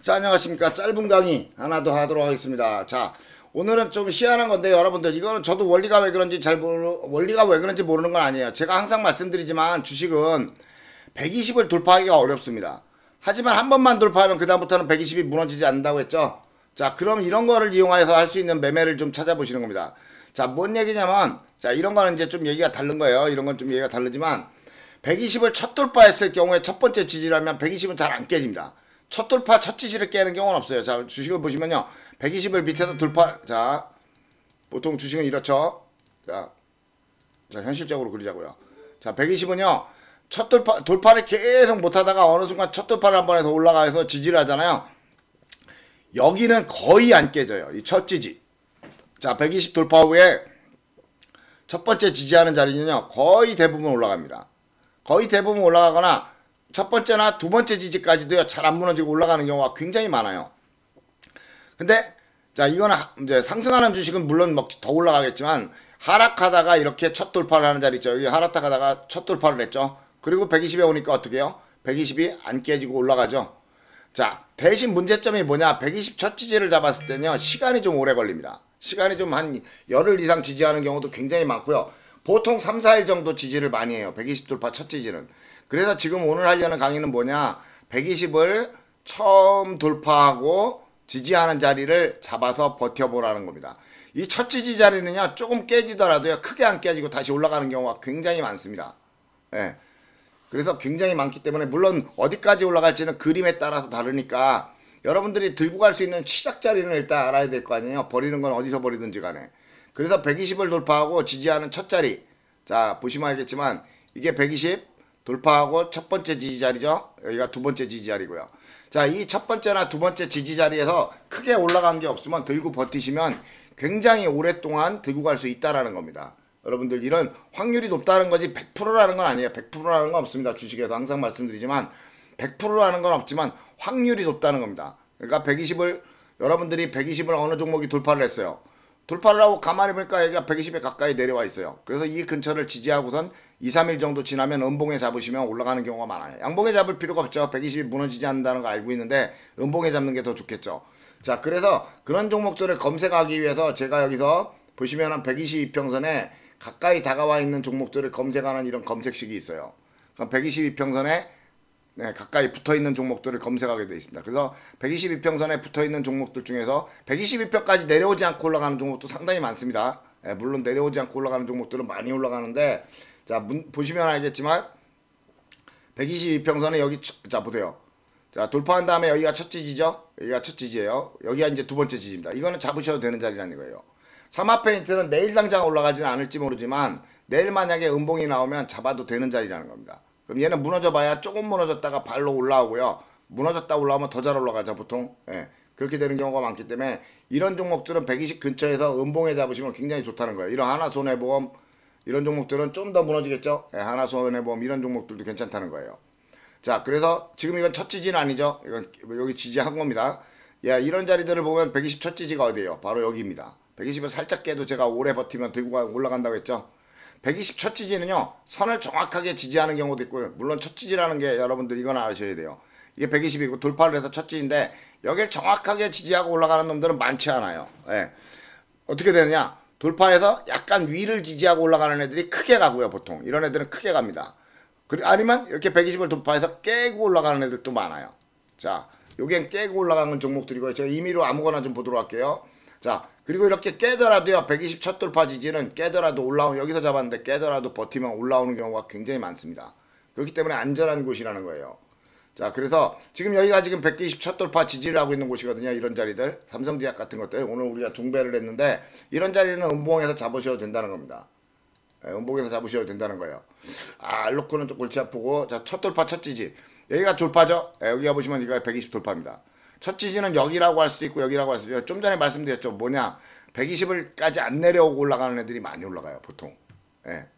자, 안녕하십니까. 짧은 강의 하나 더 하도록 하겠습니다. 자, 오늘은 좀 희한한 건데 여러분들 이거는 저도 원리가 왜 그런지 모르는 건 아니에요. 제가 항상 말씀드리지만 주식은 120을 돌파하기가 어렵습니다. 하지만 한 번만 돌파하면 그 다음부터는 120이 무너지지 않는다고 했죠. 자, 그럼 이런 거를 이용해서 할 수 있는 매매를 좀 찾아보시는 겁니다. 자, 뭔 얘기냐면, 자, 이런 거는 이제 좀 얘기가 다른 거예요. 이런 건 좀 얘기가 다르지만 120을 첫 돌파했을 경우에 첫 번째 지지라면 120은 잘 안 깨집니다. 첫 돌파, 첫 지지를 깨는 경우는 없어요. 자, 주식을 보시면요. 120을 밑에서 돌파, 자, 보통 주식은 이렇죠. 자, 현실적으로 그리자고요. 자, 120은요. 첫 돌파를 계속 못하다가 어느 순간 첫 돌파를 한번 해서 올라가서 지지를 하잖아요. 여기는 거의 안 깨져요. 이 첫 지지. 자, 120 돌파 후에 첫 번째 지지하는 자리는요. 거의 대부분 올라갑니다. 거의 대부분 올라가거나 첫 번째나 두 번째 지지까지도요. 잘 안 무너지고 올라가는 경우가 굉장히 많아요. 근데 자, 이거는 이제 상승하는 주식은 물론 뭐 더 올라가겠지만 하락하다가 이렇게 첫 돌파를 하는 자리 있죠. 여기 하락하다가 첫 돌파를 했죠. 그리고 120에 오니까 어떻게 해요? 120이 안 깨지고 올라가죠. 자, 대신 문제점이 뭐냐? 120 첫 지지를 잡았을 때는요. 시간이 좀 오래 걸립니다. 시간이 좀 한 열흘 이상 지지하는 경우도 굉장히 많고요. 보통 3, 4일 정도 지지를 많이 해요. 120 돌파 첫 지지는. 그래서 지금 오늘 하려는 강의는 뭐냐? 120을 처음 돌파하고 지지하는 자리를 잡아서 버텨보라는 겁니다. 이 첫 지지 자리는요. 조금 깨지더라도요. 크게 안 깨지고 다시 올라가는 경우가 굉장히 많습니다. 예. 그래서 굉장히 많기 때문에 물론 어디까지 올라갈지는 그림에 따라서 다르니까 여러분들이 들고 갈 수 있는 시작 자리는 일단 알아야 될 거 아니에요. 버리는 건 어디서 버리든지 간에. 그래서 120을 돌파하고 지지하는 첫 자리. 자, 보시면 알겠지만 이게 120 돌파하고 첫 번째 지지 자리죠. 여기가 두 번째 지지 자리고요. 자, 이 첫 번째나 두 번째 지지 자리에서 크게 올라간 게 없으면 들고 버티시면 굉장히 오랫동안 들고 갈 수 있다라는 겁니다. 여러분들 이런 확률이 높다는 거지 100%라는 건 아니에요. 100%라는 건 없습니다. 주식에서 항상 말씀드리지만 100%라는 건 없지만 확률이 높다는 겁니다. 그러니까 120을 여러분들이 120을 어느 종목이 돌파를 했어요. 돌파를 하고 가만히 보니까 여기가 120에 가까이 내려와 있어요. 그래서 이 근처를 지지하고선 2, 3일 정도 지나면 음봉에 잡으시면 올라가는 경우가 많아요. 양봉에 잡을 필요가 없죠. 120이 무너지지 않는다는 거 알고 있는데 음봉에 잡는 게 더 좋겠죠. 자, 그래서 그런 종목들을 검색하기 위해서 제가 여기서 보시면은 122평선에 가까이 다가와 있는 종목들을 검색하는 이런 검색식이 있어요. 그럼 122평선에 가까이 붙어있는 종목들을 검색하게 되어 있습니다. 그래서 122평선에 붙어있는 종목들 중에서 122평까지 내려오지 않고 올라가는 종목도 상당히 많습니다. 물론 내려오지 않고 올라가는 종목들은 많이 올라가는데 자, 보시면 알겠지만 122평선에 여기 자, 보세요. 자, 돌파한 다음에 여기가 첫 지지죠. 여기가 첫 지지예요. 여기가 이제 두 번째 지지입니다. 이거는 잡으셔도 되는 자리라는 거예요. 사마페인트는 내일 당장 올라가지는 않을지 모르지만 내일 만약에 음봉이 나오면 잡아도 되는 자리라는 겁니다. 그럼 얘는 무너져 봐야 조금 무너졌다가 발로 올라오고요. 무너졌다 올라오면 더 잘 올라가죠, 보통. 예. 그렇게 되는 경우가 많기 때문에 이런 종목들은 120 근처에서 음봉에 잡으시면 굉장히 좋다는 거예요. 이런 하나손해보험 이런 종목들은 좀 더 무너지겠죠. 예, 하나손해보험 이런 종목들도 괜찮다는 거예요. 자, 그래서 지금 이건 첫 지지는 아니죠. 이건 여기 지지한 겁니다. 야, 이런 자리들을 보면 120 첫 지지가 어디예요? 바로 여기입니다. 120을 살짝 깨도 제가 오래 버티면 들고 올라간다고 했죠. 120 첫 지지는요. 선을 정확하게 지지하는 경우도 있고요. 물론 첫 지지라는 게 여러분들 이건 아셔야 돼요. 이게 120이고 돌파를 해서 첫 지지인데 여길 정확하게 지지하고 올라가는 놈들은 많지 않아요. 예. 어떻게 되느냐. 돌파해서 약간 위를 지지하고 올라가는 애들이 크게 가고요. 보통 이런 애들은 크게 갑니다. 아니면 이렇게 120을 돌파해서 깨고 올라가는 애들도 많아요. 자, 요겐 깨고 올라가는 종목들이고요. 제가 임의로 아무거나 좀 보도록 할게요. 자, 그리고 이렇게 깨더라도요. 120 첫 돌파 지지는 깨더라도 올라오는, 여기서 잡았는데 깨더라도 버티면 올라오는 경우가 굉장히 많습니다. 그렇기 때문에 안전한 곳이라는 거예요. 자, 그래서 지금 여기가 지금 120 첫 돌파 지지를 하고 있는 곳이거든요. 이런 자리들, 삼성제약 같은 것들. 오늘 우리가 종배를 했는데 이런 자리는 음봉에서 잡으셔도 된다는 겁니다. 음봉에서 잡으셔도 된다는 거예요. 아, 알로코는 좀 골치 아프고. 자, 첫 돌파 첫 지지. 여기가 돌파죠. 여기가 보시면 여기가 120 돌파입니다. 첫 지지는 여기라고 할 수도 있고 여기라고 할 수도 있고. 좀 전에 말씀드렸죠. 뭐냐, 120을까지 안 내려오고 올라가는 애들이 많이 올라가요. 보통.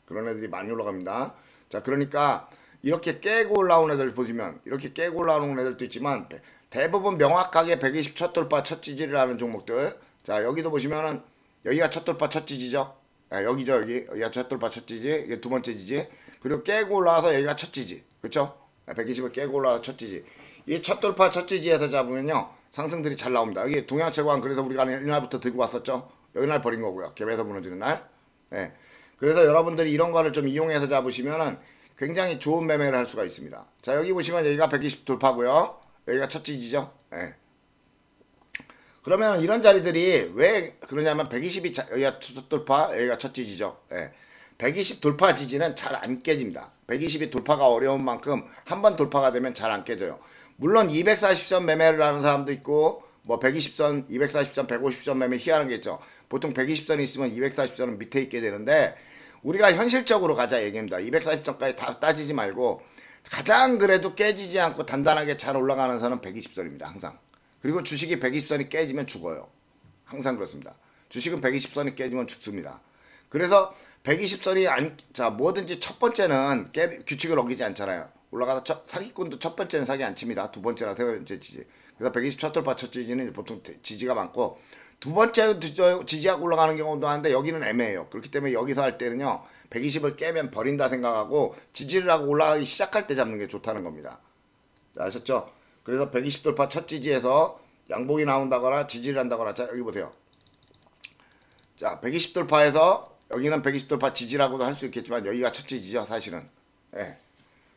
그런 애들이 많이 올라갑니다. 자, 그러니까 이렇게 깨고 올라오는 애들 보시면 이렇게 깨고 올라오는 애들도 있지만 대부분 명확하게 120 첫 돌파 첫 지지를 하는 종목들. 자, 여기도 보시면은 여기가 첫 돌파 첫 지지죠. 여기죠. 여기가 첫 돌파 첫 지지, 이게 두 번째 지지. 그리고 깨고 올라와서 여기가 첫 지지. 그쵸? 120을 깨고 올라와서 첫 지지. 이 첫 돌파 첫 지지에서 잡으면요, 상승들이 잘 나옵니다. 여기 동양채광 그래서 우리가 이날부터 들고 왔었죠. 여기 날 버린 거고요. 갭에서 무너지는 날. 네. 그래서 여러분들이 이런 거를 좀 이용해서 잡으시면은 굉장히 좋은 매매를 할 수가 있습니다. 자, 여기 보시면 여기가 120 돌파고요. 여기가 첫 지지죠. 네. 그러면 이런 자리들이 왜 그러냐면 120이 여기가 첫 돌파, 여기가 첫 지지죠. 네. 120 돌파 지지는 잘 안 깨집니다. 120이 돌파가 어려운 만큼 한 번 돌파가 되면 잘 안 깨져요. 물론 240선 매매를 하는 사람도 있고 뭐 120선, 240선, 150선 매매 희한한 게 있죠. 보통 120선이 있으면 240선은 밑에 있게 되는데 우리가 현실적으로 가자 얘기입니다. 240선까지 다 따지지 말고 가장 그래도 깨지지 않고 단단하게 잘 올라가는 선은 120선입니다. 항상. 그리고 주식이 120선이 깨지면 죽어요. 항상 그렇습니다. 주식은 120선이 깨지면 죽습니다. 그래서 120선이 자 뭐든지 첫 번째는 규칙을 어기지 않잖아요. 올라가서 사기꾼도 첫 번째는 사기 안 칩니다. 두 번째나 세 번째 지지. 그래서 120 첫 돌파 첫 지지는 보통 지지가 많고 두 번째 지지하고 올라가는 경우도 하는데 여기는 애매해요. 그렇기 때문에 여기서 할 때는요 120을 깨면 버린다 생각하고 지지를 하고 올라가기 시작할 때 잡는 게 좋다는 겁니다. 아셨죠? 그래서 120 돌파 첫 지지에서 양봉이 나온다거나 지지를 한다거나 자 여기 보세요. 자 120 돌파에서 여기는 120 돌파 지지라고도 할 수 있겠지만 여기가 첫 지지죠 사실은. 예.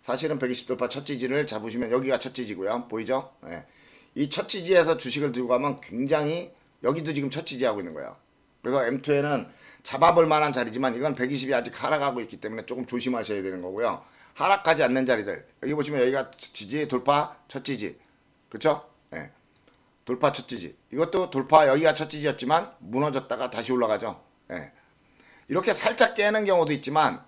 사실은 120 돌파 첫 지지를 잡으시면 여기가 첫 지지고요. 보이죠? 예. 이 첫 지지에서 주식을 들고 가면 굉장히 여기도 지금 첫 지지하고 있는 거예요. 그래서 M2에는 잡아볼 만한 자리지만 이건 120이 아직 하락하고 있기 때문에 조금 조심하셔야 되는 거고요. 하락하지 않는 자리들 여기 보시면 여기가 지지 돌파 첫 지지 그쵸? 예. 돌파 첫 지지 이것도 돌파 여기가 첫 지지였지만 무너졌다가 다시 올라가죠. 예. 이렇게 살짝 깨는 경우도 있지만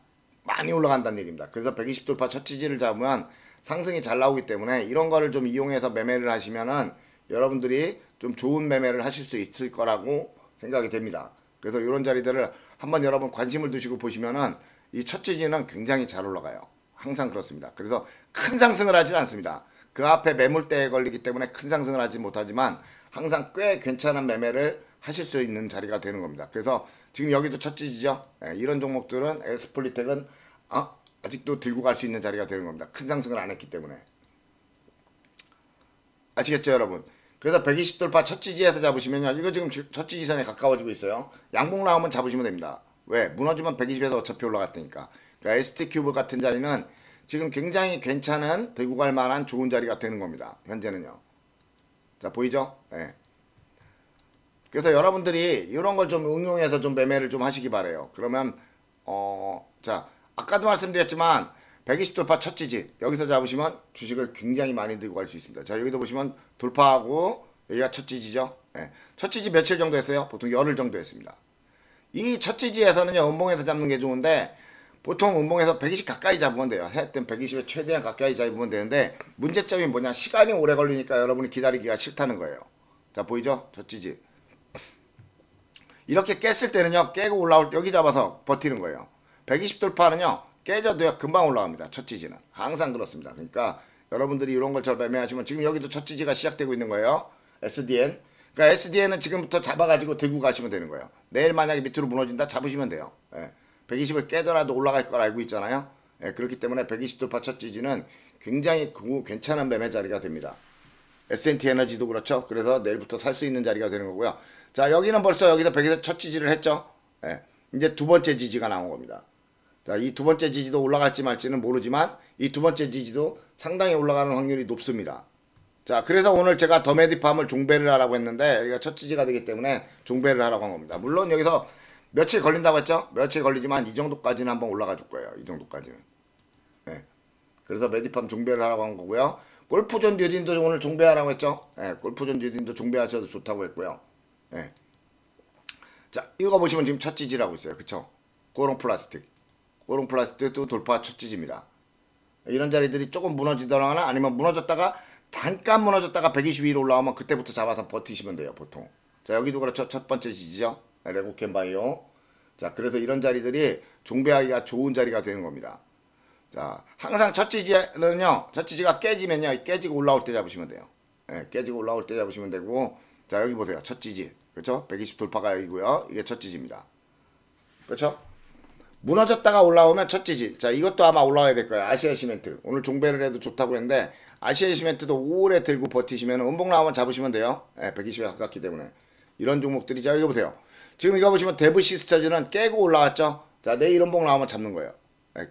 많이 올라간다는 얘기입니다. 그래서 120 돌파 첫 지지를 잡으면 상승이 잘 나오기 때문에 이런 거를 좀 이용해서 매매를 하시면은 여러분들이 좀 좋은 매매를 하실 수 있을 거라고 생각이 됩니다. 그래서 이런 자리들을 한번 여러분 관심을 두시고 보시면은 이 첫 지지는 굉장히 잘 올라가요. 항상 그렇습니다. 그래서 큰 상승을 하진 않습니다. 그 앞에 매물대에 걸리기 때문에 큰 상승을 하지 못하지만 항상 꽤 괜찮은 매매를 하실 수 있는 자리가 되는 겁니다. 그래서 지금 여기도 첫 지지죠. 예, 이런 종목들은 에스플리텍은 아직도 들고 갈 수 있는 자리가 되는 겁니다. 큰 상승을 안 했기 때문에. 아시겠죠 여러분? 그래서 120 돌파 첫 지지에서 잡으시면요. 이거 지금 첫 지지선에 가까워지고 있어요. 양봉 나오면 잡으시면 됩니다. 왜? 무너지면 120에서 어차피 올라갔다니까. 그러니까 ST큐브 같은 자리는 지금 굉장히 괜찮은 들고 갈 만한 좋은 자리가 되는 겁니다. 현재는요. 자 보이죠? 예. 그래서 여러분들이 이런 걸 좀 응용해서 좀 매매를 좀 하시기 바래요. 그러면 자 아까도 말씀드렸지만 120 돌파 첫 지지 여기서 잡으시면 주식을 굉장히 많이 들고 갈 수 있습니다. 자 여기도 보시면 돌파하고 여기가 첫 지지죠. 예. 첫 지지 며칠 정도 했어요? 보통 열흘 정도 했습니다. 이 첫 지지에서는요 음봉에서 잡는 게 좋은데 보통 음봉에서 120 가까이 잡으면 돼요. 하여튼 120에 최대한 가까이 잡으면 되는데 문제점이 뭐냐 시간이 오래 걸리니까 여러분이 기다리기가 싫다는 거예요. 자 보이죠? 첫 지지 이렇게 깼을 때는요 깨고 올라올 여기 잡아서 버티는 거예요. 120 돌파는요 깨져도요 금방 올라갑니다. 첫 지지는 항상 그렇습니다. 그러니까 여러분들이 이런 걸 잘 매매하시면 지금 여기도 첫 지지가 시작되고 있는 거예요. SDN 그러니까 SDN은 지금부터 잡아가지고 들고 가시면 되는 거예요. 내일 만약에 밑으로 무너진다 잡으시면 돼요. 예. 120을 깨더라도 올라갈 걸 알고 있잖아요. 예. 그렇기 때문에 120 돌파 첫 지지는 굉장히 괜찮은 매매 자리가 됩니다. S&T 에너지도 그렇죠. 그래서 내일부터 살 수 있는 자리가 되는 거고요. 자 여기는 벌써 여기서 100에서 첫 지지를 했죠. 예. 이제 두 번째 지지가 나온 겁니다. 자, 이 두 번째 지지도 올라갈지 말지는 모르지만 이 두 번째 지지도 상당히 올라가는 확률이 높습니다. 자 그래서 오늘 제가 더메디팜을 종배를 하라고 했는데 여기가 첫 지지가 되기 때문에 종배를 하라고 한 겁니다. 물론 여기서 며칠 걸린다고 했죠. 며칠 걸리지만 이 정도까지는 한번 올라가 줄 거예요. 이 정도까지는. 네. 그래서 메디팜 종배를 하라고 한 거고요. 골프존 뉴딘도 오늘 종배하라고 했죠. 네. 골프존 뉴딘도 종배하셔도 좋다고 했고요. 네. 자 이거 보시면 지금 첫 지지라고 있어요. 그쵸? 고롱 플라스틱. 고롱 플라스틱도 돌파 첫 지지입니다. 이런 자리들이 조금 무너지더라거나 아니면 무너졌다가 잠깐 무너졌다가 120 위로 올라오면 그때부터 잡아서 버티시면 돼요. 보통. 자 여기도 그렇죠. 첫 번째 지지죠. 레고캔바이오. 자 그래서 이런 자리들이 종배하기가 좋은 자리가 되는 겁니다. 자 항상 첫 지지는요. 첫 지지가 깨지면요. 깨지고 올라올 때 잡으시면 돼요. 예, 깨지고 올라올 때 잡으시면 되고 자 여기 보세요. 첫 지지. 그렇죠? 120 돌파가 여기고요. 이게 첫 지지입니다. 그렇죠? 무너졌다가 올라오면 첫 지지. 자 이것도 아마 올라와야 될 거예요. 아시아 시멘트. 오늘 종배를 해도 좋다고 했는데 아시아 시멘트도 오래 들고 버티시면 음봉 나오면 잡으시면 돼요. 120에 가깝기 때문에. 이런 종목들이, 자, 이거 보세요. 지금 이거 보시면 대부 시스터즈는 깨고 올라왔죠. 자, 내일 음봉 나오면 잡는 거예요.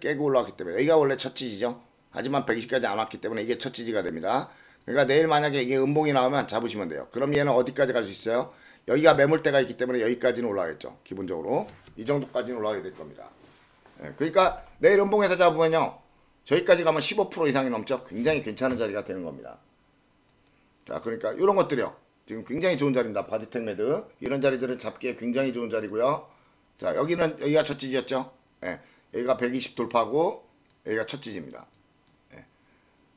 깨고 올라왔기 때문에. 여기가 원래 첫 지지죠. 하지만 120까지 안 왔기 때문에 이게 첫 지지가 됩니다. 그러니까 내일 만약에 이게 음봉이 나오면 잡으시면 돼요. 그럼 얘는 어디까지 갈 수 있어요? 여기가 매물대가 있기 때문에 여기까지는 올라가겠죠. 기본적으로. 이 정도까지는 올라가게 될 겁니다. 그러니까 내일 음봉에서 잡으면요. 저기까지 가면 15% 이상이 넘죠. 굉장히 괜찮은 자리가 되는 겁니다. 자, 그러니까 이런 것들이요. 지금 굉장히 좋은 자리입니다. 바디텍 매드. 이런 자리들은 잡기에 굉장히 좋은 자리고요. 자, 여기가 첫 지지였죠. 여기가 120 돌파고 여기가 첫 지지입니다.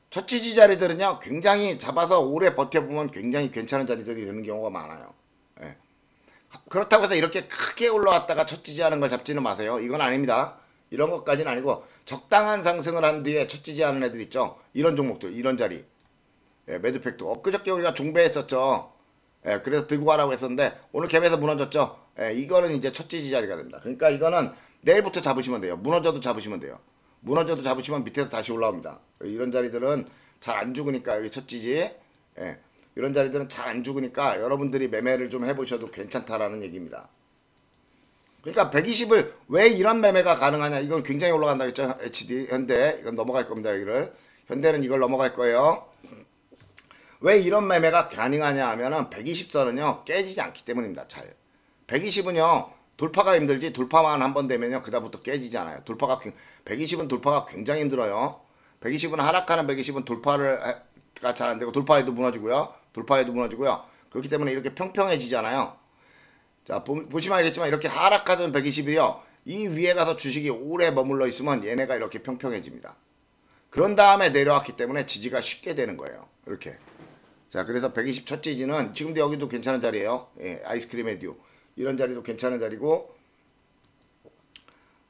첫 지지 자리들은요. 굉장히 잡아서 오래 버텨보면 굉장히 괜찮은 자리들이 되는 경우가 많아요. 그렇다고 해서 이렇게 크게 올라왔다가 첫 지지하는 걸 잡지는 마세요. 이건 아닙니다. 이런 것까지는 아니고 적당한 상승을 한 뒤에 첫 지지하는 애들 있죠. 이런 종목들, 이런 자리. 매드팩트. 엊그저께 우리가 종배했었죠. 그래서 들고 가라고 했었는데 오늘 갭에서 무너졌죠. 이거는 이제 첫 지지 자리가 됩니다. 그러니까 이거는 내일부터 잡으시면 돼요. 무너져도 잡으시면 돼요. 무너져도 잡으시면 밑에서 다시 올라옵니다. 이런 자리들은 잘 안 죽으니까 여기 첫 지지. 이런 자리들은 잘 안 죽으니까 여러분들이 매매를 좀 해보셔도 괜찮다라는 얘기입니다. 그러니까 120을 왜 이런 매매가 가능하냐. 이건 굉장히 올라간다 했죠. HD, 현대. 이건 넘어갈 겁니다. 여기를. 현대는 이걸 넘어갈 거예요. 왜 이런 매매가 가능하냐 하면은 120선은요. 깨지지 않기 때문입니다. 잘. 120은요. 돌파가 힘들지 돌파만 한 번 되면요. 그다음부터 깨지지 않아요. 120은 돌파가 굉장히 힘들어요. 120은 하락하는 120은 돌파가 잘 안 되고 돌파에도 무너지고요. 돌파에도 무너지고요. 그렇기 때문에 이렇게 평평해지잖아요. 자, 보시면 알겠지만 이렇게 하락하던 120이요. 이 위에 가서 주식이 오래 머물러 있으면 얘네가 이렇게 평평해집니다. 그런 다음에 내려왔기 때문에 지지가 쉽게 되는 거예요. 이렇게. 자, 그래서 120 첫 지지는 지금도 여기도 괜찮은 자리예요. 아이스크림 에듀. 이런 자리도 괜찮은 자리고.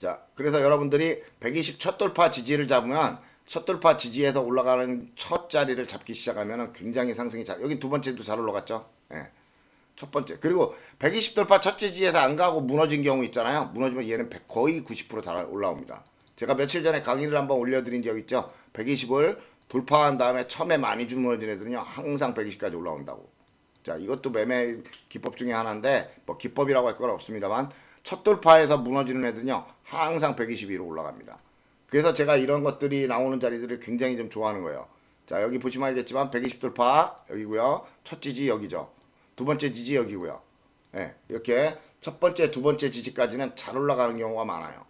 자, 그래서 여러분들이 120 첫 돌파 지지를 잡으면 첫 돌파 지지에서 올라가는 첫 자리를 잡기 시작하면 굉장히 상승이 잘, 여기 두 번째도 잘 올라갔죠. 첫 번째. 그리고 120 돌파 첫 지지에서 안 가고 무너진 경우 있잖아요. 무너지면 얘는 거의 90% 올라옵니다. 제가 며칠 전에 강의를 한번 올려드린 적 있죠. 120을 돌파한 다음에 처음에 많이 무너진 애들은요. 항상 120까지 올라온다고. 자, 이것도 매매 기법 중에 하나인데 뭐 기법이라고 할 건 없습니다만 첫 돌파에서 무너지는 애들은요. 항상 122로 올라갑니다. 그래서 제가 이런 것들이 나오는 자리들을 굉장히 좀 좋아하는 거예요. 자, 여기 보시면 알겠지만 120 돌파 여기고요. 첫 지지 여기죠. 두 번째 지지 여기고요. 이렇게 첫 번째, 두 번째 지지까지는 잘 올라가는 경우가 많아요.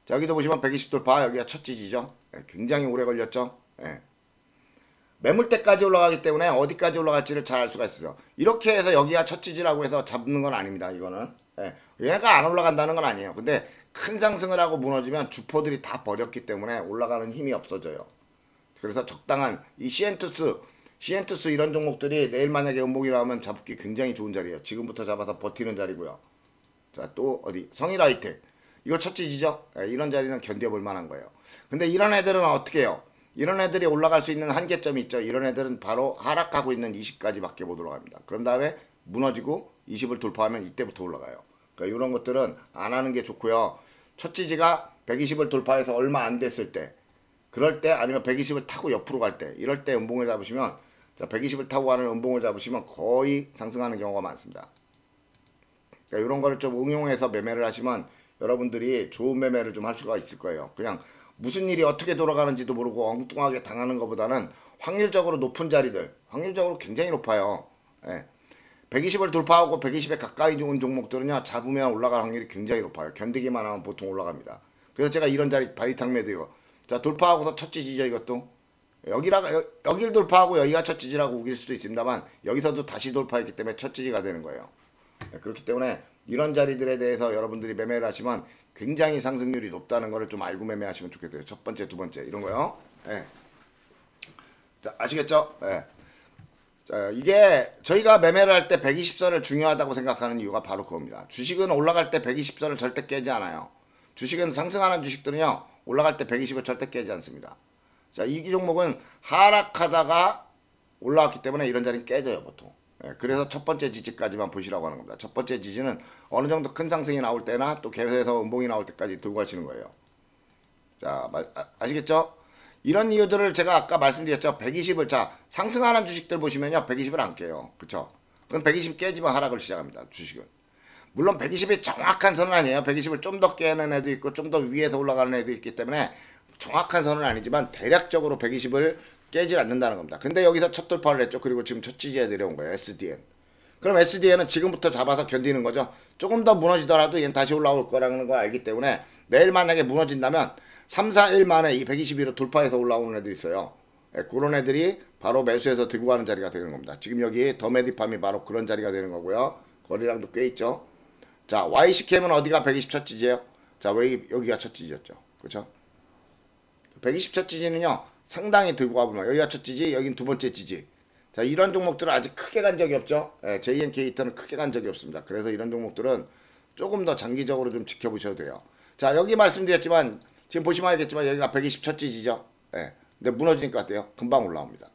자, 여기도 보시면 120 돌파 여기가 첫 지지죠. 굉장히 오래 걸렸죠. 매물대까지 올라가기 때문에 어디까지 올라갈지를 잘 알 수가 있어요. 이렇게 해서 여기가 첫 지지라고 해서 잡는 건 아닙니다. 이거는. 얘가 안 올라간다는 건 아니에요. 근데 큰 상승을 하고 무너지면 주포들이 다 버렸기 때문에 올라가는 힘이 없어져요. 그래서 적당한 이 시엔투스 이런 종목들이 내일 만약에 음봉이 나오면 잡기 굉장히 좋은 자리예요. 지금부터 잡아서 버티는 자리고요. 자, 또 어디 성일하이텍 이거 첫 지지죠. 이런 자리는 견뎌볼 만한 거예요. 근데 이런 애들은 어떻게 해요? 이런 애들이 올라갈 수 있는 한계점이 있죠. 이런 애들은 바로 하락하고 있는 20까지밖에 못 올라갑니다. 그런 다음에 무너지고 20을 돌파하면 이때부터 올라가요. 그러니까 이런 것들은 안 하는 게 좋고요. 첫 지지가 120을 돌파해서 얼마 안 됐을 때, 그럴 때 아니면 120을 타고 옆으로 갈 때, 이럴 때 음봉을 잡으시면, 자, 120을 타고 가는 음봉을 잡으시면 거의 상승하는 경우가 많습니다. 그러니까 이런 거를 좀 응용해서 매매를 하시면 여러분들이 좋은 매매를 좀 할 수가 있을 거예요. 그냥 무슨 일이 어떻게 돌아가는지도 모르고 엉뚱하게 당하는 것보다는 확률적으로 높은 자리들, 확률적으로 굉장히 높아요. 120을 돌파하고 120에 가까이 온 종목들은요, 잡으면 올라갈 확률이 굉장히 높아요. 견디기만 하면 보통 올라갑니다. 그래서 제가 이런 자리, 바이탕매드 이거. 자, 돌파하고서 첫 지지죠, 이것도. 여기를 돌파하고 여기가 첫 지지라고 우길 수도 있습니다만, 여기서도 다시 돌파했기 때문에 첫 지지가 되는 거예요. 그렇기 때문에 이런 자리들에 대해서 여러분들이 매매를 하시면 굉장히 상승률이 높다는 거를 좀 알고 매매하시면 좋겠어요. 첫 번째, 두 번째, 이런 거요. 자, 아시겠죠? 자, 이게 저희가 매매를 할 때 120선을 중요하다고 생각하는 이유가 바로 그겁니다. 주식은 올라갈 때 120선을 절대 깨지 않아요. 주식은 상승하는 주식들은요, 올라갈 때 120을 절대 깨지 않습니다. 자, 이 종목은 하락하다가 올라왔기 때문에 이런 자리는 깨져요, 보통. 그래서 첫 번째 지지까지만 보시라고 하는 겁니다. 첫 번째 지지는 어느 정도 큰 상승이 나올 때나 또 갭에서 음봉이 나올 때까지 들고 가시는 거예요. 자, 아시겠죠? 이런 이유들을 제가 아까 말씀드렸죠. 120을 자 상승하는 주식들 보시면요 120을 안 깨요. 그쵸? 그럼 120 깨지면 하락을 시작합니다. 주식은. 물론 120이 정확한 선은 아니에요. 120을 좀 더 깨는 애도 있고 좀 더 위에서 올라가는 애도 있기 때문에 정확한 선은 아니지만 대략적으로 120을 깨질 않는다는 겁니다. 근데 여기서 첫 돌파를 했죠. 그리고 지금 첫 지지에 내려온 거예요. SDN. 그럼 SDN은 지금부터 잡아서 견디는 거죠. 조금 더 무너지더라도 얘는 다시 올라올 거라는 걸 알기 때문에 내일 만약에 무너진다면 3, 4일 만에 이 122로 돌파해서 올라오는 애들이 있어요. 그런 애들이 바로 매수해서 들고 가는 자리가 되는 겁니다. 지금 여기 더메디팜이 바로 그런 자리가 되는 거고요. 거리량도 꽤 있죠. 자, YCKM은 어디가 120 첫 지지예요? 자, 왜 여기가 첫 지지였죠? 그렇죠? 120 첫 지지는요. 상당히 들고 가보면 여기가 첫 지지, 여긴 두 번째 지지. 자, 이런 종목들은 아직 크게 간 적이 없죠. JNK는 크게 간 적이 없습니다. 그래서 이런 종목들은 조금 더 장기적으로 좀 지켜보셔도 돼요. 자, 여기 말씀드렸지만 지금 보시면 알겠지만 여기가 120 첫 지지죠. 근데 무너지니까 어때요? 금방 올라옵니다.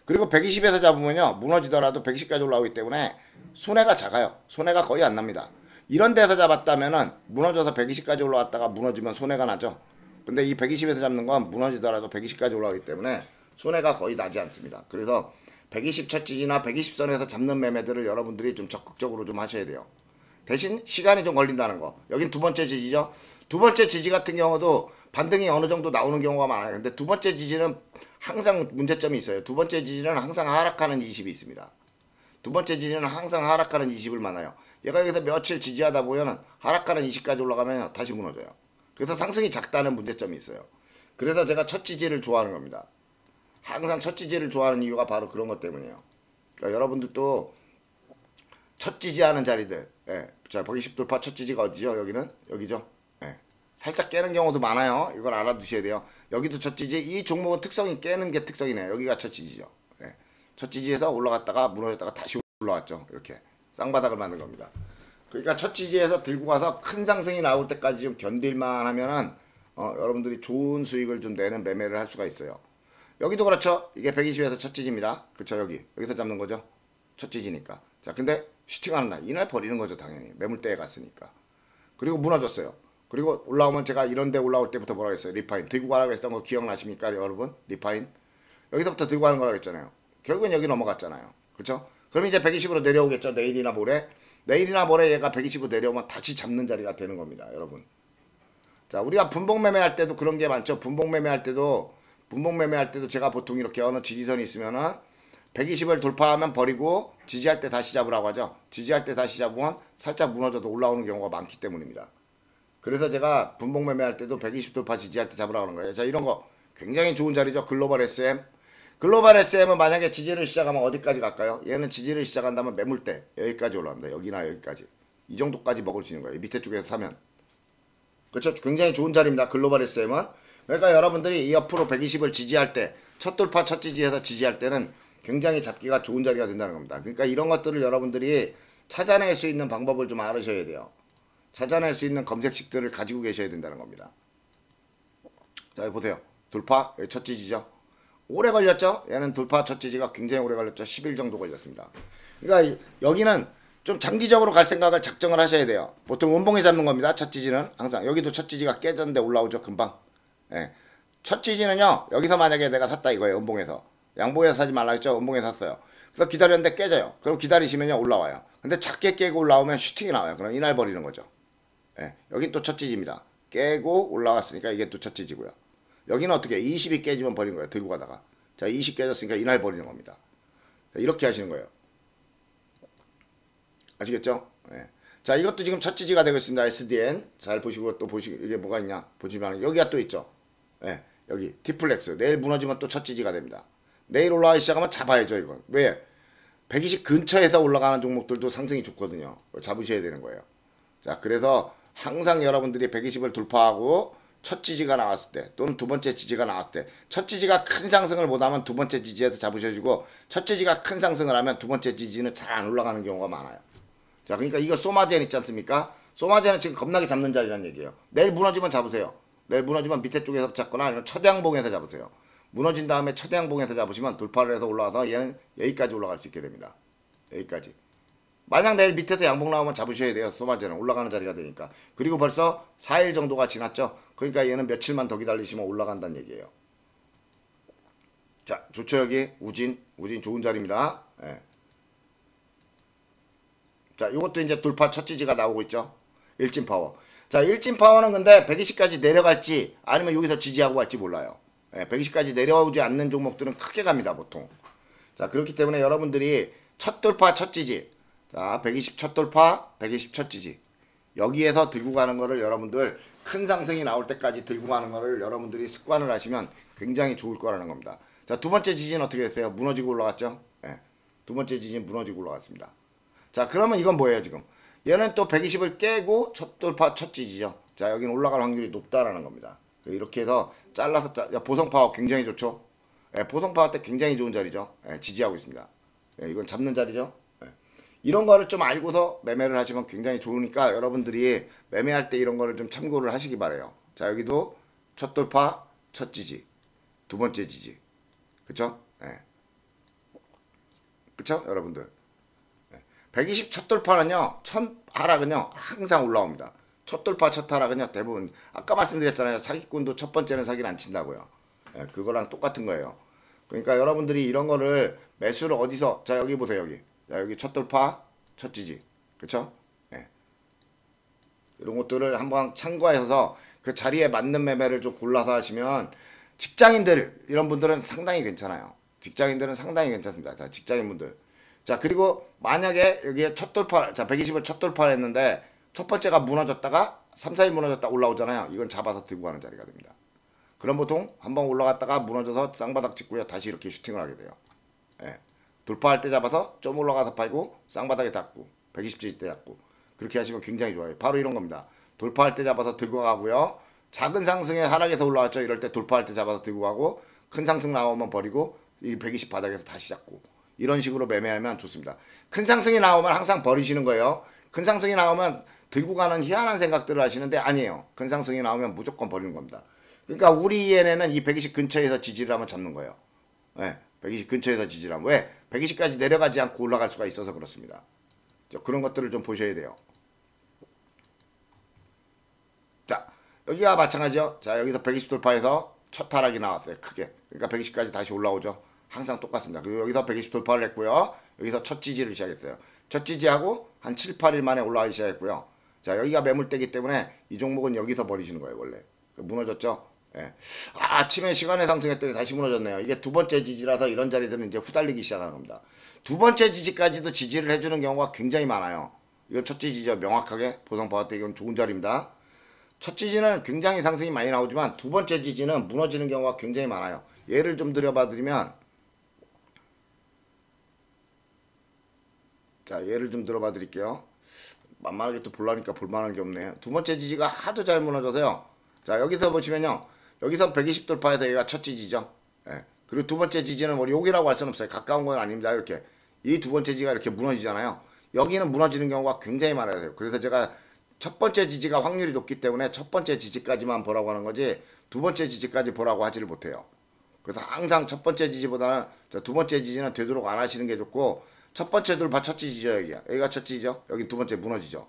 그리고 120에서 잡으면요. 무너지더라도 110까지 올라오기 때문에 손해가 작아요. 손해가 거의 안 납니다. 이런 데서 잡았다면은 무너져서 120까지 올라왔다가 무너지면 손해가 나죠. 근데 이 120에서 잡는 건 무너지더라도 120까지 올라오기 때문에 손해가 거의 나지 않습니다. 그래서 120 첫 지지나 120선에서 잡는 매매들을 여러분들이 좀 적극적으로 좀 하셔야 돼요. 대신 시간이 좀 걸린다는 거. 여긴 두 번째 지지죠. 두 번째 지지 같은 경우도 반등이 어느 정도 나오는 경우가 많아요. 근데 두 번째 지지는 항상 문제점이 있어요. 두 번째 지지는 항상 하락하는 20이 있습니다. 두 번째 지지는 항상 하락하는 20을 만나요. 얘가 여기서 며칠 지지하다 보면 하락하는 20까지 올라가면 다시 무너져요. 그래서 상승이 작다는 문제점이 있어요. 그래서 제가 첫 지지를 좋아하는 겁니다. 항상 첫 지지를 좋아하는 이유가 바로 그런 것 때문이에요. 그러니까 여러분들도 첫 지지하는 자리들, 자 120 돌파 첫 지지가 어디죠? 여기는 여기죠. 살짝 깨는 경우도 많아요. 이걸 알아두셔야 돼요. 여기도 첫 지지. 이 종목은 특성이 깨는 게 특성이네요. 여기가 첫 지지죠. 첫 지지에서 올라갔다가 무너졌다가 다시 올라왔죠. 이렇게 쌍바닥을 만든 겁니다. 그러니까 첫 지지에서 들고 가서 큰 상승이 나올 때까지 좀 견딜만 하면은 여러분들이 좋은 수익을 좀 내는 매매를 할 수가 있어요. 여기도 그렇죠. 이게 120에서 첫 지지입니다. 그쵸, 여기서 잡는 거죠. 첫 지지니까. 자, 근데 슈팅하는 날 이날 버리는 거죠. 당연히 매물대에 갔으니까. 그리고 무너졌어요. 그리고 올라오면 제가 이런데 올라올 때부터 뭐라고 했어요. 리파인 들고 가라고 했던 거 기억나십니까 여러분? 리파인 여기서부터 들고 가는 거라고 했잖아요. 결국엔 여기 넘어갔잖아요. 그쵸? 그럼 이제 120으로 내려오겠죠. 내일이나 모레. 내일이나 모레 얘가 120으로 내려오면 다시 잡는 자리가 되는 겁니다. 여러분. 자, 우리가 분봉 매매할 때도 그런 게 많죠. 분봉 매매할 때도 제가 보통 이렇게 어느 지지선이 있으면은 120을 돌파하면 버리고 지지할 때 다시 잡으라고 하죠. 지지할 때 다시 잡으면 살짝 무너져도 올라오는 경우가 많기 때문입니다. 그래서 제가 분봉 매매할 때도 120 돌파 지지할 때 잡으라고 하는 거예요. 자, 이런 거 굉장히 좋은 자리죠. 글로벌 SM. 글로벌 SM은 만약에 지지를 시작하면 어디까지 갈까요? 얘는 지지를 시작한다면 매물대 여기까지 올라갑니다. 여기나 여기까지. 이 정도까지 먹을 수 있는 거예요. 밑에 쪽에서 사면. 그렇죠? 굉장히 좋은 자리입니다. 글로벌 SM은. 그러니까 여러분들이 이 옆으로 120을 지지할 때 첫 돌파 첫 지지에서 지지할 때는 굉장히 잡기가 좋은 자리가 된다는 겁니다. 그러니까 이런 것들을 여러분들이 찾아낼 수 있는 방법을 좀 알으셔야 돼요. 찾아낼 수 있는 검색식들을 가지고 계셔야 된다는 겁니다. 자, 여기 보세요. 돌파 여기 첫 지지죠. 오래 걸렸죠? 얘는 돌파 첫 지지가 굉장히 오래 걸렸죠. 10일 정도 걸렸습니다. 그러니까 여기는 좀 장기적으로 갈 생각을 작정을 하셔야 돼요. 보통 음봉에 잡는 겁니다. 첫 지지는 항상 여기도 첫 지지가 깨졌는데 올라오죠. 금방. 첫 지지는요. 여기서 만약에 내가 샀다 이거예요. 음봉에서. 양봉에서 사지 말라 했죠. 음봉에서 샀어요. 그래서 기다렸는데 깨져요. 그럼 기다리시면요. 올라와요. 근데 작게 깨고 올라오면 슈팅이 나와요. 그럼 이날 버리는 거죠. 여긴 또 첫 지지입니다. 깨고 올라왔으니까 이게 또 첫 지지고요. 여기는 어떻게 20이 깨지면 버리는 거예요. 들고 가다가. 자, 20 깨졌으니까 이날 버리는 겁니다. 자, 이렇게 하시는 거예요. 아시겠죠? 자, 이것도 지금 첫 지지가 되고 있습니다. SDN. 잘 보시고 또 보시고 이게 뭐가 있냐 보시면 여기가 또 있죠. 여기 T플렉스. 내일 무너지면 또 첫 지지가 됩니다. 내일 올라가기 시작하면 잡아야죠. 이건. 왜? 120 근처에서 올라가는 종목들도 상승이 좋거든요. 잡으셔야 되는 거예요. 자, 그래서 항상 여러분들이 120을 돌파하고 첫 지지가 나왔을 때 또는 두 번째 지지가 나왔을 때 첫 지지가 큰 상승을 못하면 두 번째 지지에서 잡으셔주고 첫 지지가 큰 상승을 하면 두 번째 지지는 잘 안 올라가는 경우가 많아요. 자, 그러니까 이거 소마젠 있지 않습니까? 소마젠은 지금 겁나게 잡는 자리란 얘기예요. 내일 무너지면 잡으세요. 내일 무너지면 밑에 쪽에서 잡거나 아니면 첫양봉에서 잡으세요. 무너진 다음에 첫양봉에서 잡으시면 돌파를 해서 올라와서 얘는 여기까지 올라갈 수 있게 됩니다. 여기까지. 만약 내일 밑에서 양봉 나오면 잡으셔야 돼요. 소마제는 올라가는 자리가 되니까. 그리고 벌써 4일 정도가 지났죠. 그러니까 얘는 며칠만 더 기다리시면 올라간다는 얘기예요. 자, 좋죠. 여기 우진 좋은 자리입니다. 예. 자, 이것도 이제 돌파 첫 지지가 나오고 있죠. 일진 파워. 자, 일진 파워는 근데 120까지 내려갈지 아니면 여기서 지지하고 갈지 몰라요. 예, 120까지 내려오지 않는 종목들은 크게 갑니다, 보통. 자, 그렇기 때문에 여러분들이 첫 돌파 첫 지지. 자, 120 첫 돌파, 120 첫 지지. 여기에서 들고 가는 거를 여러분들 큰 상승이 나올 때까지 들고 가는 거를 여러분들이 습관을 하시면 굉장히 좋을 거라는 겁니다. 자, 두 번째 지지는 어떻게 됐어요? 무너지고 올라갔죠? 예. 두 번째 지지는 무너지고 올라갔습니다. 자, 그러면 이건 뭐예요, 지금? 얘는 또 120을 깨고 첫 돌파 첫 지지죠. 자, 여기는 올라갈 확률이 높다라는 겁니다. 이렇게 해서 잘라서 보성 파워 굉장히 좋죠. 예, 보성 파워 때 굉장히 좋은 자리죠. 예, 지지하고 있습니다. 예, 이건 잡는 자리죠. 예. 이런 거를 좀 알고서 매매를 하시면 굉장히 좋으니까 여러분들이 매매할 때 이런 거를 좀 참고를 하시기 바래요. 자, 여기도 첫 돌파 첫 지지, 두 번째 지지, 그쵸? 예. 그쵸, 여러분들? 120 첫 돌파는요, 첫 하락은요, 항상 올라옵니다. 첫 돌파, 첫 하락은요, 대부분, 아까 말씀드렸잖아요. 사기꾼도 첫 번째는 사기를 안 친다고요. 예, 그거랑 똑같은 거예요. 그러니까 여러분들이 이런 거를 매수를 어디서, 자, 여기 보세요, 여기. 자, 여기 첫 돌파, 첫 지지. 그쵸? 예. 이런 것들을 한번 참고하셔서 그 자리에 맞는 매매를 좀 골라서 하시면 직장인들, 이런 분들은 상당히 괜찮아요. 직장인들은 상당히 괜찮습니다. 자, 직장인분들. 자, 그리고 만약에 여기에 첫 돌파, 자, 120을 첫 돌파를 했는데 첫 번째가 무너졌다가 3, 4일 무너졌다 올라오잖아요. 이건 잡아서 들고 가는 자리가 됩니다. 그럼 보통 한번 올라갔다가 무너져서 쌍바닥 찍고요. 다시 이렇게 슈팅을 하게 돼요. 예. 돌파할 때 잡아서 좀 올라가서 팔고 쌍바닥에 잡고 120째 때 잡고 그렇게 하시면 굉장히 좋아요. 바로 이런 겁니다. 돌파할 때 잡아서 들고 가고요. 작은 상승에 하락에서 올라왔죠. 이럴 때 돌파할 때 잡아서 들고 가고 큰 상승 나오면 버리고 이 120 바닥에서 다시 잡고 이런 식으로 매매하면 좋습니다. 큰 상승이 나오면 항상 버리시는 거예요. 큰 상승이 나오면 들고 가는 희한한 생각들을 하시는데 아니에요. 큰 상승이 나오면 무조건 버리는 겁니다. 그러니까 우리 얘네는 이 120 근처에서 지지를 하면 잡는 거예요. 네, 120 근처에서 지지를 하면. 왜? 120까지 내려가지 않고 올라갈 수가 있어서 그렇습니다. 그런 것들을 좀 보셔야 돼요. 자, 여기가 마찬가지죠. 자, 여기서 120 돌파해서 첫 하락이 나왔어요. 크게. 그러니까 120까지 다시 올라오죠. 항상 똑같습니다. 그리고 여기서 120 돌파를 했고요. 여기서 첫 지지를 시작했어요. 첫 지지하고 한 7, 8일 만에 올라가기 시작했고요. 자, 여기가 매물대기 때문에 이 종목은 여기서 버리시는 거예요, 원래. 무너졌죠? 예. 아, 아침에 시간의 상승했더니 다시 무너졌네요. 이게 두 번째 지지라서 이런 자리들은 이제 후달리기 시작하는 겁니다. 두 번째 지지까지도 지지를 해주는 경우가 굉장히 많아요. 이건 첫 지지죠. 명확하게 보상받을 때 이건 좋은 자리입니다. 첫 지지는 굉장히 상승이 많이 나오지만 두 번째 지지는 무너지는 경우가 굉장히 많아요. 예를 좀 들어봐드리면 자, 예를 좀 들어봐 드릴게요. 만만하게 또 볼라니까 볼만한 게 없네요. 두 번째 지지가 하도 잘 무너져서요. 자, 여기서 보시면요. 여기서 120 돌파해서 여기가 첫 지지죠. 예. 그리고 두 번째 지지는 뭐 여기라고 할 수는 없어요. 가까운 건 아닙니다. 이렇게. 이 두 번째 지지가 이렇게 무너지잖아요. 여기는 무너지는 경우가 굉장히 많아요. 그래서 제가 첫 번째 지지가 확률이 높기 때문에 첫 번째 지지까지만 보라고 하는 거지 두 번째 지지까지 보라고 하지를 못해요. 그래서 항상 첫 번째 지지보다는 두 번째 지지는 되도록 안 하시는 게 좋고 첫 번째 돌파 첫 지지죠. 여기가 첫 지지죠. 여기 두 번째 무너지죠.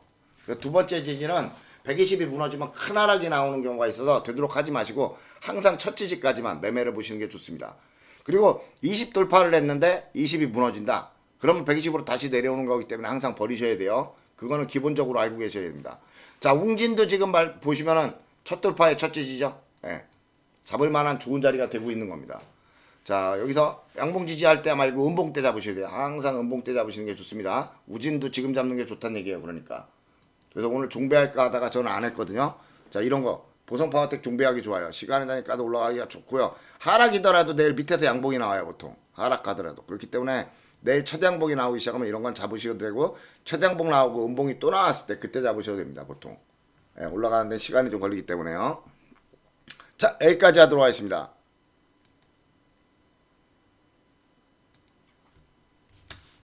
두 번째 지지는 120이 무너지면 큰 하락이 나오는 경우가 있어서 되도록 하지 마시고 항상 첫 지지까지만 매매를 보시는 게 좋습니다. 그리고 20 돌파를 했는데 20이 무너진다. 그러면 120으로 다시 내려오는 거기 때문에 항상 버리셔야 돼요. 그거는 기본적으로 알고 계셔야 됩니다. 자, 웅진도 지금 보시면은 첫 돌파의 첫 지지죠. 예. 잡을 만한 좋은 자리가 되고 있는 겁니다. 자, 여기서 양봉 지지할 때 말고 음봉 때 잡으셔야 돼요. 항상 음봉 때 잡으시는 게 좋습니다. 우진도 지금 잡는 게 좋다는 얘기예요. 그러니까. 그래서 오늘 종배할까 하다가 저는 안 했거든요. 자, 이런 거. 보성파워텍 종배하기 좋아요. 시간에 다니까도 올라가기가 좋고요. 하락이더라도 내일 밑에서 양봉이 나와요. 보통. 하락하더라도. 그렇기 때문에 내일 첫 양봉이 나오기 시작하면 이런 건 잡으셔도 되고 첫 양봉 나오고 음봉이 또 나왔을 때 그때 잡으셔도 됩니다. 보통. 예, 올라가는데 시간이 좀 걸리기 때문에요. 자, 여기까지 하도록 하겠습니다.